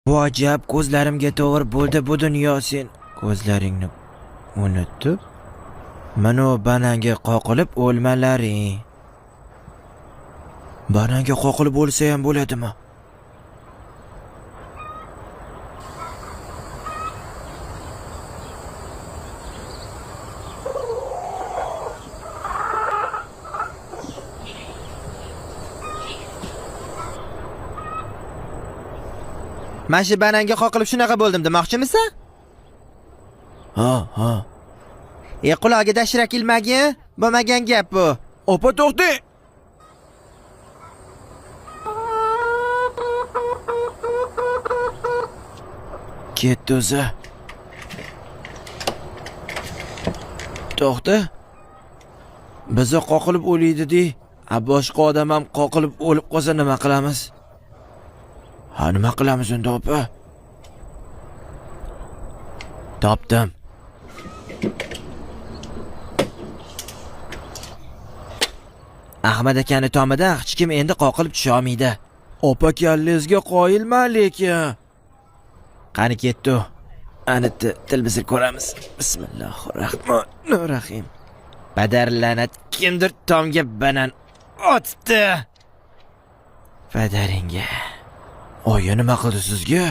Bu ajab, ko'zlarimga to'g'ri bo'ldi bu dunyo sen. Ko'zlaringni unutib, mana bananga qoqilib o'lmalaring. Bananga qoqilib o'lsa ham bo'ladimi? Mana shu bananga qoqilib shunaqa bo'ldim demoqchimisan? Ha. Qulog'iga shirak ilmagin, bo'lmagan gap bu. Opa to'xting. Ketdi o'zi. To'xta. Bizni qoqilib o'laydi-di. Boshqa odam ham qoqilib o'lib qolsa nima qilamiz? Ha, nima qilamiz unda opa? Topdim. Ahmad akani tomida hech kim endi qoqilib tusha olmaydi. Opa kallangizga qoyilman lekin. Qani ketdi. Ani televizor ko'ramiz. Bismillahirrohmanirrohim. Padarlanat kimdir tomga banan otdi. Padaringga. Oyi nima qildi sizga?